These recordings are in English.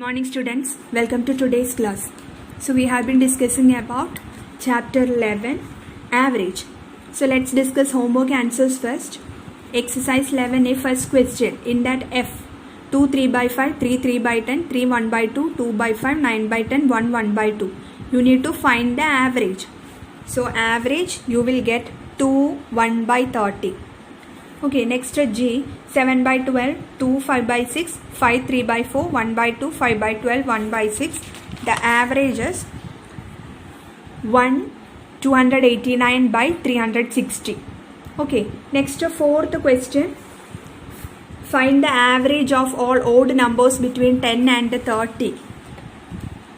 Morning students, welcome to today's class. So we have been discussing about chapter 11 average. So let's discuss homework answers first. Exercise 11A first question. In that F 2 3 by 5, 3 3 by 10, 3 1 by 2, 2 by 5, 9 by 10, 1 1 by 2. You need to find the average. So average you will get 2 1 by 30. Okay, next G 7 by 12, 2 5 by 6, 5 3 by 4, 1 by 2, 5 by 12, 1 by 6. The average is 1 289 by 360. Okay, next fourth question. Find the average of all odd numbers between 10 and 30.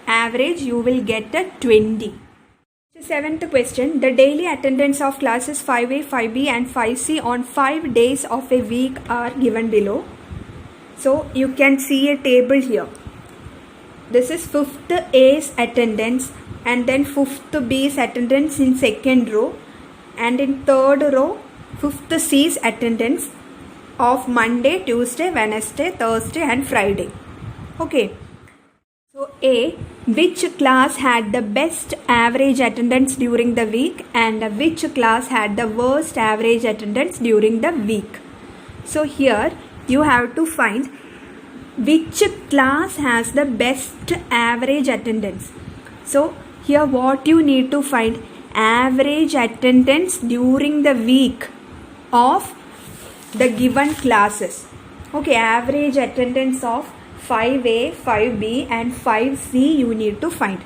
Average you will get a 20. Seventh question. The daily attendance of classes 5A, 5B and 5C on 5 days of a week are given below. So you can see a table here. This is 5th A's attendance and then 5th B's attendance in second row, and in third row 5th C's attendance of Monday, Tuesday, Wednesday, Thursday and Friday. Okay. So A, which class had the best average attendance during the week and which class had the worst average attendance during the week. So here you have to find which class has the best average attendance. So here what you need to find, average attendance during the week of the given classes. Okay, average attendance of 5A, 5B and 5C you need to find.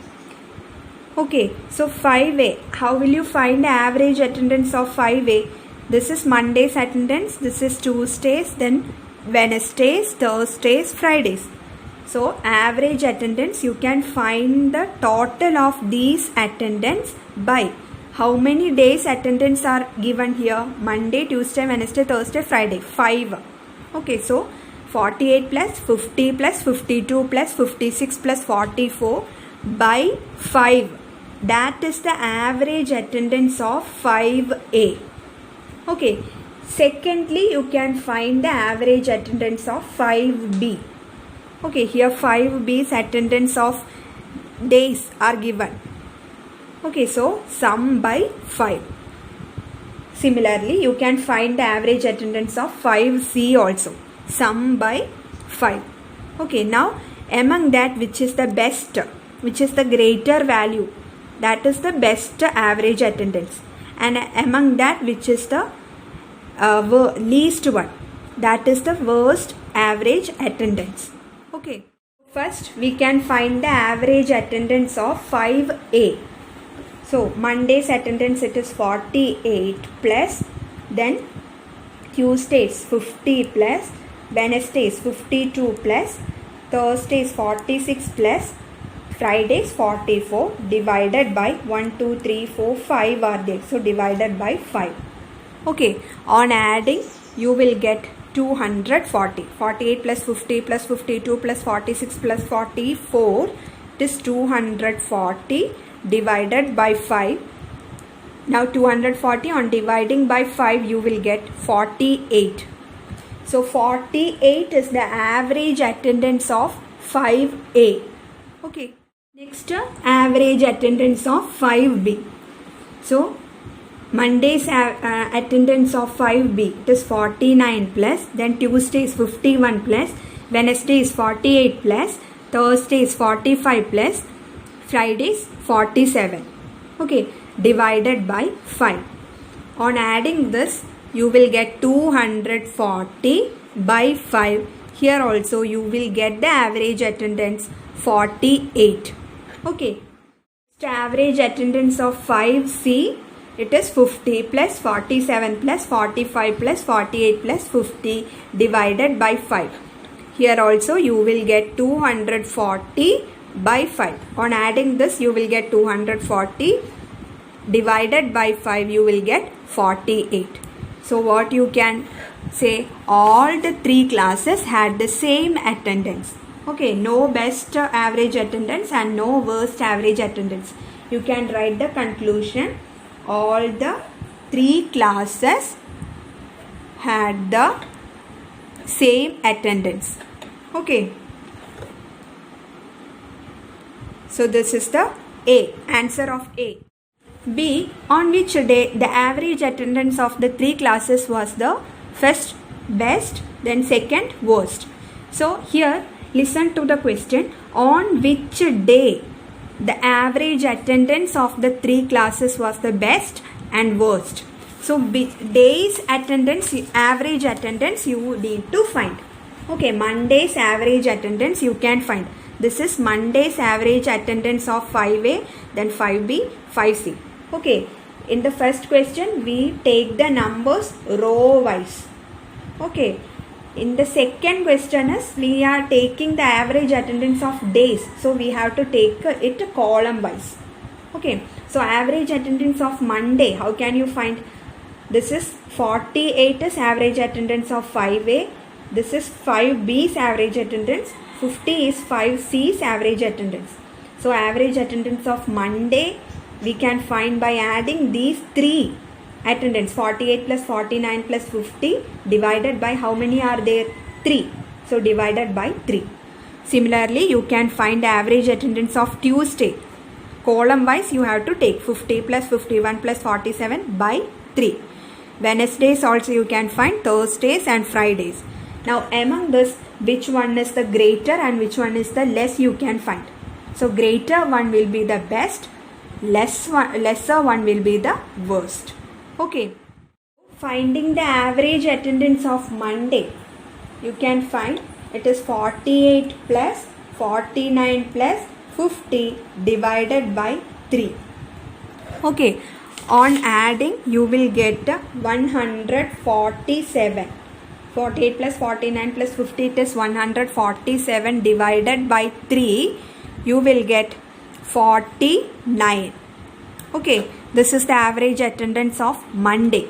Okay, so 5A, how will you find the average attendance of 5A? This is Monday's attendance, this is Tuesdays, then Wednesdays, Thursdays, Fridays. So average attendance you can find the total of these attendance by how many days attendance are given here? Monday, Tuesday, Wednesday, Thursday, Friday, 5. Okay, so 48 plus 50 plus 52 plus 56 plus 44 by 5. That is the average attendance of 5A. Okay. Secondly, you can find the average attendance of 5B. Okay, here 5B's attendance of days are given. Okay, so sum by 5. Similarly, you can find the average attendance of 5C also. Sum by 5. Okay, now among that which is the best, which is the greater value, that is the best average attendance, and among that which is the least one, that is the worst average attendance. Okay, first we can find the average attendance of 5A. So Monday's attendance it is 48 plus, then Tuesdays 50 plus, Wednesdays 52 plus, Thursdays 46 plus, Fridays 44 divided by 1, 2, 3, 4, 5 are there. So divided by 5. Okay, on adding you will get 240. 48 plus 50 plus 52 plus 46 plus 44. It is 240 divided by 5. Now 240 on dividing by 5 you will get 48. So 48 is the average attendance of 5A. Okay. Next, average attendance of 5B. So Monday's attendance of 5B, it is 49 plus, then Tuesday is 51 plus, Wednesday is 48 plus, Thursday is 45 plus, Friday is 47. Okay, divided by 5. On adding this, you will get 240 by 5. Here also you will get the average attendance 48. Okay. Average attendance of 5C, it is 50 plus 47 plus 45 plus 48 plus 50 divided by 5. Here also you will get 240 by 5. On adding this you will get 240 divided by 5, you will get 48. So what you can say, all the 3 classes had the same attendance. Okay, no best average attendance and no worst average attendance. You can write the conclusion. All the 3 classes had the same attendance. Okay. So this is the A, answer of A. B, on which day the average attendance of the three classes was the first, best, then second, worst. So here listen to the question. On which day the average attendance of the three classes was the best and worst? So day's attendance, average attendance you need to find. Okay, Monday's average attendance you can find. This is Monday's average attendance of 5A, then 5B, 5C. Okay, in the first question we take the numbers row wise. Okay, in the second question is we are taking the average attendance of days. So we have to take it column wise. Okay, so average attendance of Monday, how can you find? This is 48 is average attendance of 5A. This is 5B's average attendance. 50 is 5C's average attendance. So average attendance of Monday we can find by adding these three attendance, 48 plus 49 plus 50 divided by how many are there? 3. So divided by 3. Similarly, you can find average attendance of Tuesday. Column wise you have to take 50 plus 51 plus 47 by 3. Wednesdays also you can find, Thursdays and Fridays. Now among this, which one is the greater and which one is the less you can find. So greater one will be the best, lesser one will be the worst. Okay. Finding the average attendance of Monday, you can find it is 48 plus 49 plus 50 divided by 3. Okay. On adding you will get 147. 48 plus 49 plus 50 it is 147 divided by 3. You will get 49. Okay, this is the average attendance of Monday.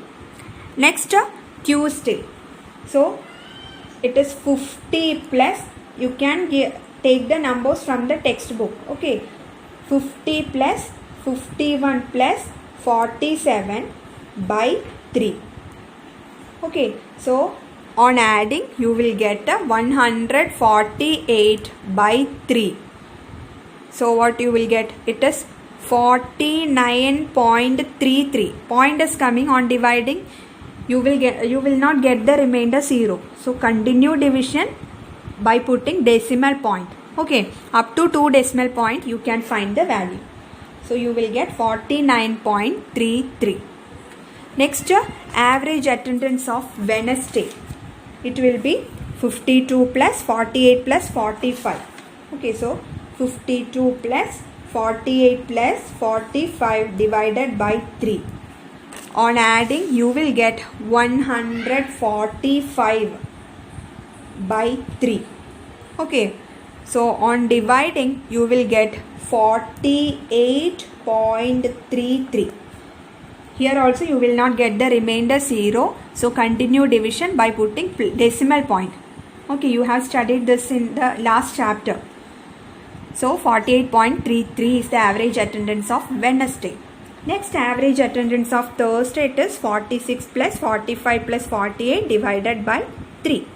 Next, Tuesday. So it is 50 plus, you can take the numbers from the textbook. Okay, 50 plus 51 plus 47 by 3. Okay, so on adding you will get 148 by 3. So what you will get? It is 49.33. Point is coming. On dividing you will not get the remainder 0. So continue division by putting decimal point. Okay, up to 2 decimal point you can find the value. So you will get 49.33. Next, average attendance of Wednesday. It will be 52 plus 48 plus 45. Okay, so 52 plus 48 plus 45 divided by 3. On adding you will get 145 by 3. Okay, so on dividing you will get 48.33. Here also you will not get the remainder 0. So continue division by putting decimal point. Okay, you have studied this in the last chapter. So 48.33 is the average attendance of Wednesday. Next, average attendance of Thursday, it is 46 plus 45 plus 48 divided by 3.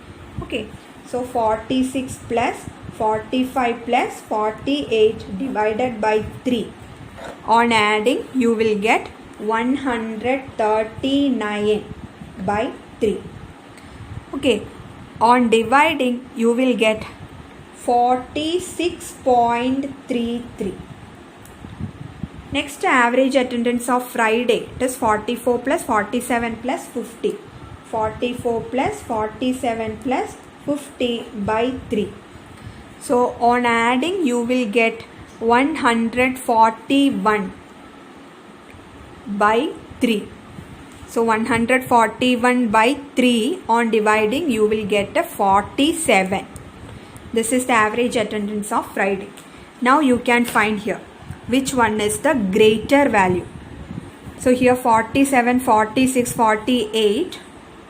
Okay, so 46 plus 45 plus 48 divided by 3. On adding you will get 139 by 3. Okay, on dividing you will get 46.33. Next, average attendance of Friday, it is 44 plus 47 plus 50. 44 plus 47 plus 50 by 3. So on adding you will get 141 by 3. So 141 by 3, on dividing you will get a 47. This is the average attendance of Friday. Now you can find here which one is the greater value. So here 47, 46, 48,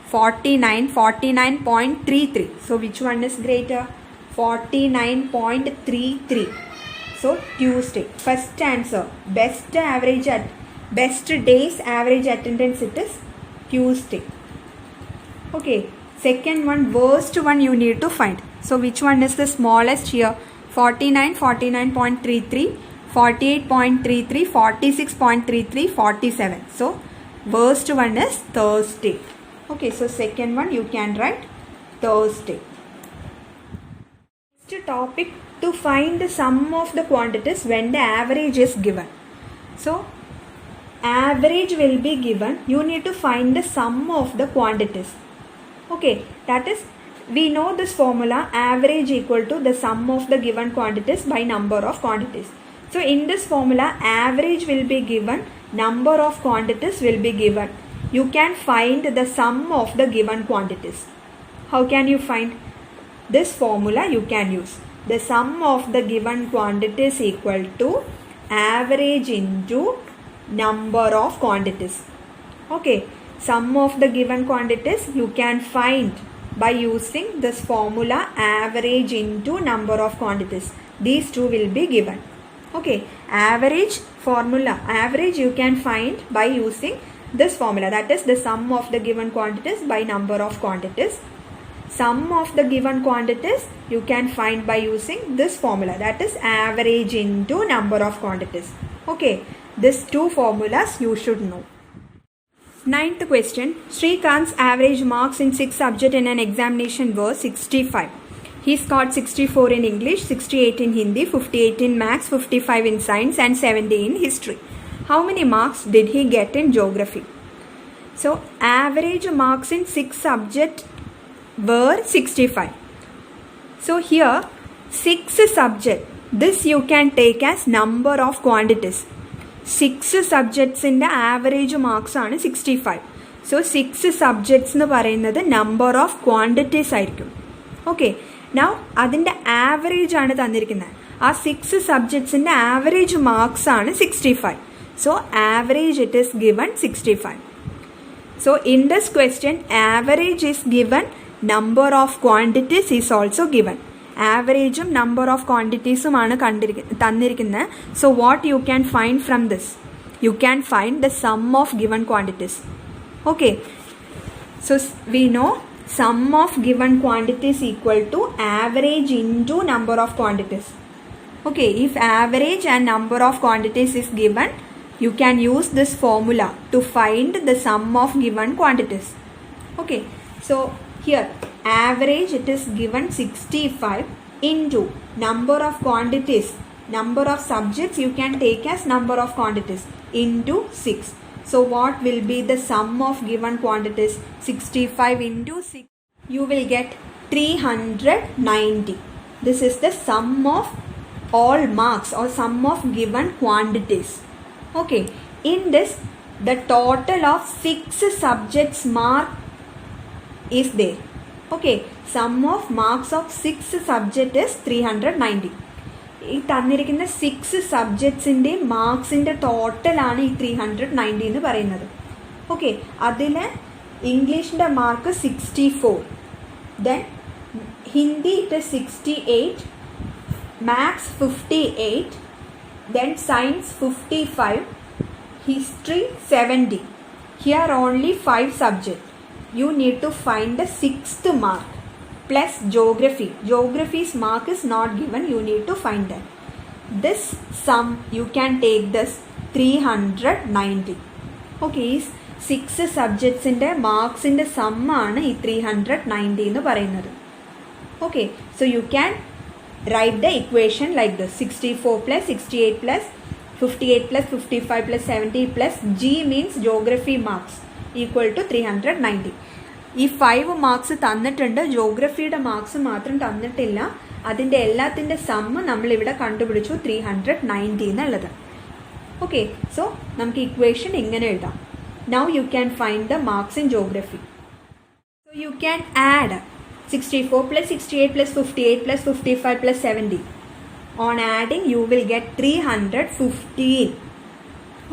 49, 49.33. So which one is greater? 49.33. So Tuesday. First answer, best day's average attendance, it is Tuesday. Okay, second one, worst one you need to find. So which one is the smallest here? 49, 49.33. 48.33, 46.33, 47. So worst one is Thursday. Okay, so second one you can write Thursday. Next topic, to find the sum of the quantities when the average is given. So average will be given, you need to find the sum of the quantities. Okay, that is, we know this formula, average equal to the sum of the given quantities by number of quantities. So in this formula, average will be given, number of quantities will be given. You can find the sum of the given quantities. How can you find? This formula you can use. The sum of the given quantities equal to average into number of quantities. Okay, sum of the given quantities you can find by using this formula, average into number of quantities. These two will be given. Okay, average formula, average you can find by using this formula, that is the sum of the given quantities by number of quantities. Sum of the given quantities you can find by using this formula, that is average into number of quantities. Okay, these two formulas you should know. Ninth question, Srikanth's average marks in 6 subjects in an examination were 65. He scored 64 in English, 68 in Hindi, 58 in Maths, 55 in Science and 70 in History. How many marks did he get in Geography? So average marks in 6 subjects were 65. So here 6 subject, this you can take as number of quantities. 6 subjects in the average marks are 65. So 6 subjects nu parayunnathu number of quantities aayirikkum. Okay, now adinte average aanu thanirikkunne. Aa 6 subjects in the average marks are 65. So average it is given 65. So in this question, average is given, number of quantities is also given. Average number of quantities aanu tannirikkunne. So what you can find from this? You can find the sum of given quantities. Okay, so we know sum of given quantities equal to average into number of quantities. Okay, if average and number of quantities is given, you can use this formula to find the sum of given quantities. Okay, so here average it is given 65 into number of quantities, number of subjects you can take as number of quantities into 6. So what will be the sum of given quantities? 65 into 6, you will get 390. This is the sum of all marks or sum of given quantities. Okay, in this the total of 6 subjects mark is there. Okay, sum of marks of 6 subject is 390. ഈ തന്നിരിക്കുന്ന 6 സബ്ജക്ട്സിൻ്റെ മാർക്സിൻ്റെ ടോട്ടലാണ് ഈ 390 എന്ന് പറയുന്നത്. Okay, അതിൽ ഇംഗ്ലീഷിൻ്റെ mark 64, then Hindi it 68, maths 58, then science 55, history 70. Here only 5 subjects. You need to find the 6th mark plus geography. Geography's mark is not given, you need to find that. This sum you can take this 390. Okay, 6 subjects in the marks in the sum ആണ് ഈ 390 എന്ന് പറയുന്നത്. Okay, so you can write the equation like this: 64 plus 68 plus 58 plus 55 plus 70 plus G means geography marks equal to 390. ഈ 5 marks തന്നിട്ടുണ്ട്, ജോഗ്രഫിയുടെ marks മാത്രം തന്നിട്ടില്ല. അതിൻ്റെ എല്ലാത്തിൻ്റെ സമ്മ് നമ്മളിവിടെ കണ്ടുപിടിച്ചു 390 എന്നുള്ളത്. ഓക്കെ, സോ നമുക്ക് ഇക്വേഷൻ ഇങ്ങനെ എഴുതാം. Now you can find the marks in geography. So you can add 64 plus 68 plus 58 plus 55 plus 70. On adding you will get 315.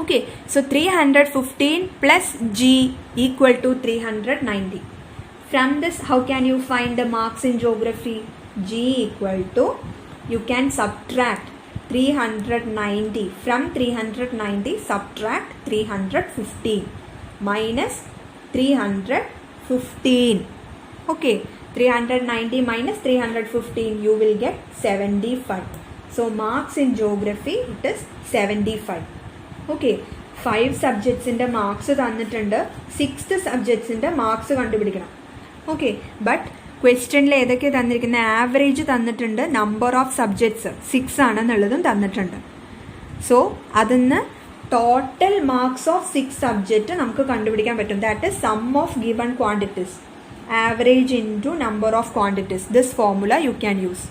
Okay, so 315 plus G equal to 390. From this, how can you find the marks in geography? G equal to, you can subtract 390. From 390 subtract 315 minus 315. Okay, 390 minus 315 you will get 75. So marks in geography, it is 75. Okay, 5 subjects in the marks തന്നിട്ടുണ്ട്, 6th subjects in the marks കണ്ടുപിടിക്കണം. Okay, but ക്വസ്റ്റ്യനിൽ ഏതൊക്കെ തന്നിരിക്കുന്ന average തന്നിട്ടുണ്ട്, number of subjects 6 ആണെന്നുള്ളതും തന്നിട്ടുണ്ട്. So അതിന്ന് total marks of 6 subject നമുക്ക് കണ്ടുപിടിക്കാൻ പറ്റും. That is sum of given quantities, average into number of quantities. This formula you can use.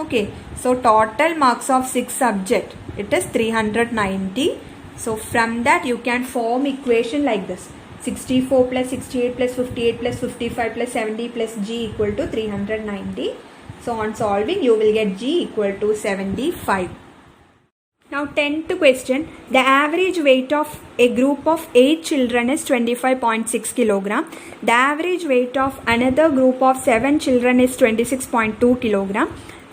Okay, so total marks of 6 subject, it is 390. So from that you can form equation like this: 64 plus 68 plus 58 plus 55 plus 70 plus G equal to 390. So on solving you will get G equal to 75. Now 10th question, the average weight of a group of 8 children is 25.6 kilogram. The average weight of another group of 7 children is 26.2 kilogram.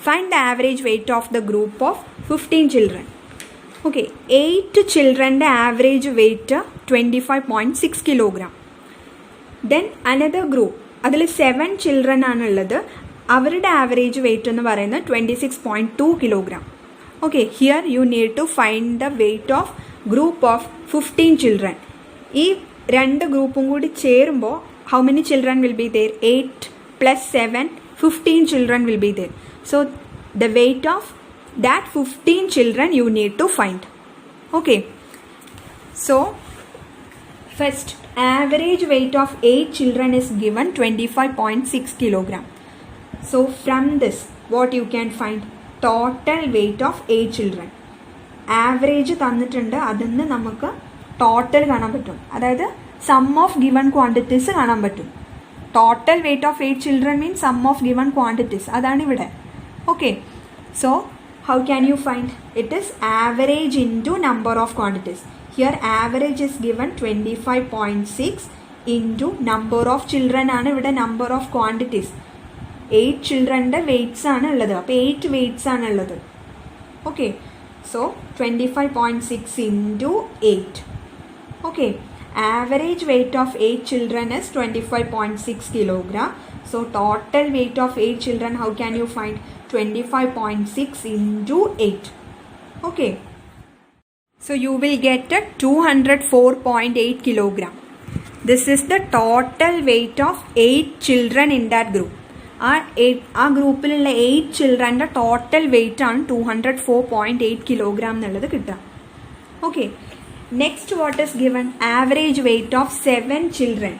Find the average weight of the group of 15 children. Okay, 8 children average weight 25.6 kilogram. Then another group, അതിൽ 7 children ആണുള്ളത്, അവരുടെ average weight എന്ന് പറയുന്നത് 26.2 kilogram. Okay, here you need to find the weight of group of 15 children. ഈ രണ്ട് ഗ്രൂപ്പും കൂടി ചേരുമ്പോൾ how many children will be there? 8 plus 7, 15 children will be there. So the weight of that 15 children you need to find. Okay, so first average weight of 8 children is given 25.6 kilogram. So from this what you can find? Total weight of 8 children. Average തന്നിട്ടുണ്ട്, അതിന് നമുക്ക് total കാണാൻ പറ്റും, അതായത് some of given quantities കാണാൻ പറ്റും. Total weight of 8 children means sum of given quantities, അതാണ് ഇവിടെ. Okay, so how can you find? It is average into number of quantities. Here average is given 25.6 into number of children ആണ് ഇവിടെ number of quantities. 8 children's weights ആണ് ഉള്ളത്, അപ്പോൾ 8 weights ആണ് ഉള്ളത്. Okay, so 25.6 into 8. Okay, average weight of 8 children is 25.6 kilogram. So total weight of 8 children, how can you find? 25.6 into 8. Okay, so you will get a 204.8 kilogram. This is the total weight of 8 children in that group. ആ ഗ്രൂപ്പിലുള്ള 8 ചിൽഡ്രൻ്റെ total wait ആണ് 204.8 kilogram എന്നുള്ളത് കിട്ടുക. Okay, next what is given? Average weight of 7 children.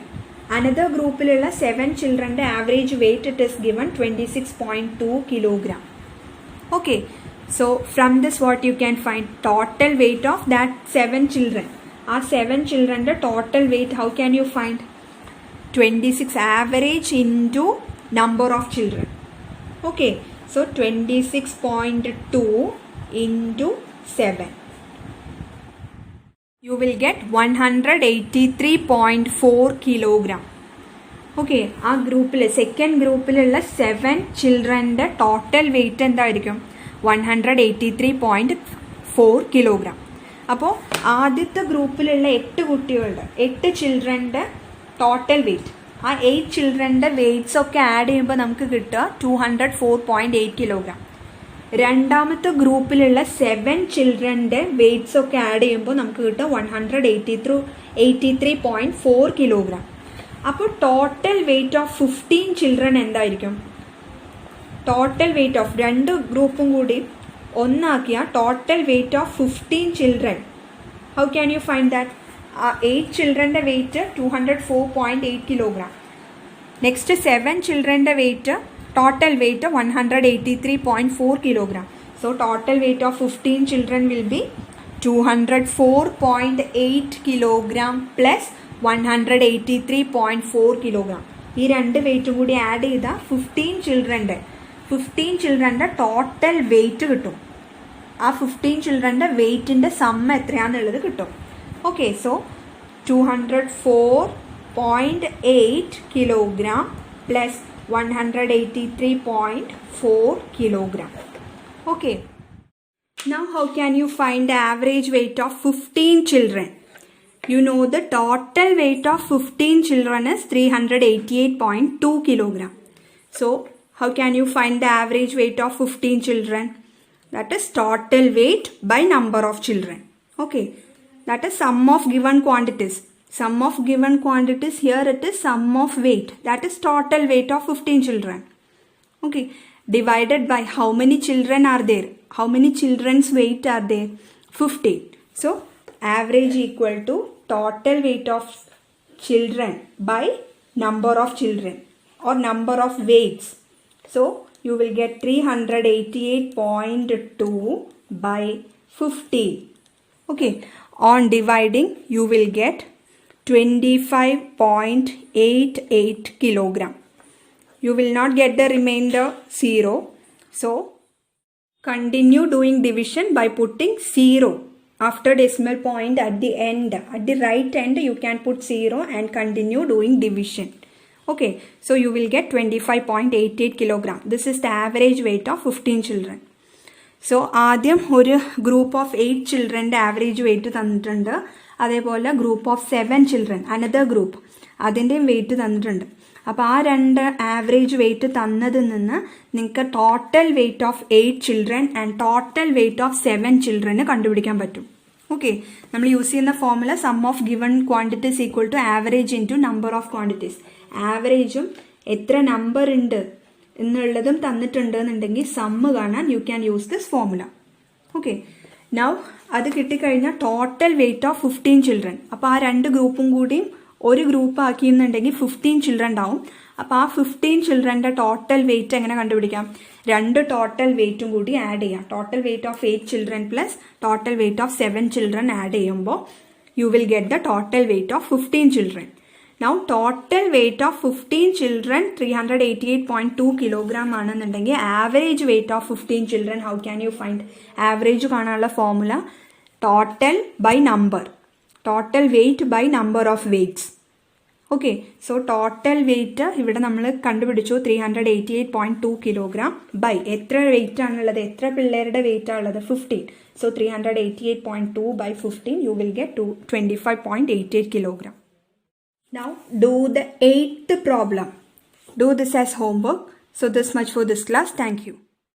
Another ഗ്രൂപ്പിലുള്ള 7 ചിൽഡ്രൻ്റെ average weight it is given 26.2 kilogram. Okay, so from this what you can find? Total weight of that 7 children. ആ 7 ചിൽഡ്രൻ്റെ total weight how can you find? 26 average into number of children. Okay, so 26.2 into 7. You will get 183.4 kilogram. Okay, ആ ഗ്രൂപ്പിൽ second ഗ്രൂപ്പിലുള്ള 7 ചിൽഡ്രൻ്റെ total wait എന്തായിരിക്കും? 183.4 kilogram. അപ്പോൾ ആദ്യത്തെ ഗ്രൂപ്പിലുള്ള 8 കുട്ടികളുടെ 8 ചിൽഡ്രൻ്റെ ടോട്ടൽ വെയിറ്റ്, ആ 8 ചിൽഡ്രൻ്റെ വെയ്റ്റ്സ് ഒക്കെ ആഡ് ചെയ്യുമ്പോൾ നമുക്ക് കിട്ടുക 204.8 കിലോഗ്രാം. രണ്ടാമത്തെ ഗ്രൂപ്പിലുള്ള 7 ചിൽഡ്രൻ്റെ വെയ്റ്റ്സ് ഒക്കെ ആഡ് ചെയ്യുമ്പോൾ നമുക്ക് കിട്ടുക 183.4 കിലോഗ്രാം. അപ്പോൾ ടോട്ടൽ വെയിറ്റ് ഓഫ് 15 ചിൽഡ്രൻ എന്തായിരിക്കും? ടോട്ടൽ വെയിറ്റ് ഓഫ് രണ്ട് ഗ്രൂപ്പും കൂടി ഒന്നാക്കിയ total weight of 15 children, how can you find that? 8 ചിൽഡ്രൻ്റെ വെയിറ്റ് 204.8 കിലോഗ്രാം. നെക്സ്റ്റ് 7 ചിൽഡ്രൻ്റെ weight, total weight 183.4 kilogram. So total weight of 15 children will be 204.8 kilogram plus 183.4 kilogram. ഈ രണ്ട് വെയിറ്റും കൂടി ആഡ് ചെയ്താൽ 15 ചിൽഡ്രൻ്റെ ടോട്ടൽ വെയിറ്റ് കിട്ടും. ആ 15 ചിൽഡ്രൻ്റെ വെയിറ്റിൻ്റെ സമ്മ എത്രയാണെന്നുള്ളത് കിട്ടും. Okay, so 204.8 kilogram plus 183.4 kilogram. Okay. Now how can you find the average weight of 15 children? You know the total weight of 15 children is 388.2 kilogram. So how can you find the average weight of 15 children? That is total weight by number of children. Okay. That is sum of given quantities. Sum of given quantities, here it is sum of weight. That is total weight of 15 children. Okay. Divided by how many children are there? How many children's weight are there? 15. So, average equal to total weight of children by number of children or number of weights. So, you will get 388.2 by 15. Okay. On dividing, you will get 25.88 kilogram. You will not get the remainder 0. So, continue doing division by putting 0 after decimal point at the end. At the right end, you can put 0 and continue doing division. Okay, so you will get 25.88 kilogram. This is the average weight of 15 children. So, ആദ്യം ഒരു group of 8 ചിൽഡ്രൻ്റെ average weight തന്നിട്ടുണ്ട്. അതേപോലെ group of 7 children another group അതിൻ്റെയും weight തന്നിട്ടുണ്ട്. അപ്പോൾ ആ രണ്ട് ആവറേജ് വെയിറ്റ് തന്നതിൽ നിന്ന് നിങ്ങൾക്ക് total weight of 8 children and total weight of 7 ചിൽഡ്രന് കണ്ടുപിടിക്കാൻ പറ്റും. ഓക്കെ, നമ്മൾ യൂസ് ചെയ്യുന്ന formula sum of given quantities equal to average in to number of quantities. ആവറേജും എത്ര നമ്പർ ഉണ്ട് എന്നുള്ളതും തന്നിട്ടുണ്ട് എന്നുണ്ടെങ്കിൽ സമ്മ് കാണാൻ you can use this formula. Okay, now അത് കിട്ടിക്കഴിഞ്ഞാൽ ടോട്ടൽ വെയിറ്റ് ഓഫ് 15 ചിൽഡ്രൻ. അപ്പോൾ ആ രണ്ട് ഗ്രൂപ്പും കൂടിയും ഒരു ഗ്രൂപ്പ് ആക്കിയെന്നുണ്ടെങ്കിൽ 15 ചിൽഡ്രൻ ഉണ്ടാവും. അപ്പോൾ ആ 15 ചിൽഡ്രൻ്റെ ടോട്ടൽ വെയിറ്റ് എങ്ങനെ കണ്ടുപിടിക്കാം? രണ്ട് ടോട്ടൽ വെയിറ്റും കൂടി ആഡ് ചെയ്യാം. Total weight of 8 children plus total weight of 7 children add ചെയ്യുമ്പോൾ you will get the total weight of 15 children. Now total weight of 15 children 388.2 kilogram ആണെന്നുണ്ടെങ്കിൽ average weight of 15 children how can you find? ആവറേജ് കാണാനുള്ള formula total by number, total weight by number of weights. Okay, so total weight ഇവിടെ നമ്മൾ കണ്ടുപിടിച്ചു 388.2 kilogram by എത്ര wait ആണുള്ളത്, എത്ര പിള്ളേരുടെ വെയിറ്റ് ആണുള്ളത് 15. So 388.2 by 15 you will get 25.88 kilogram. Now do the 8th problem. Do this as homework. So this much for this class. Thank you.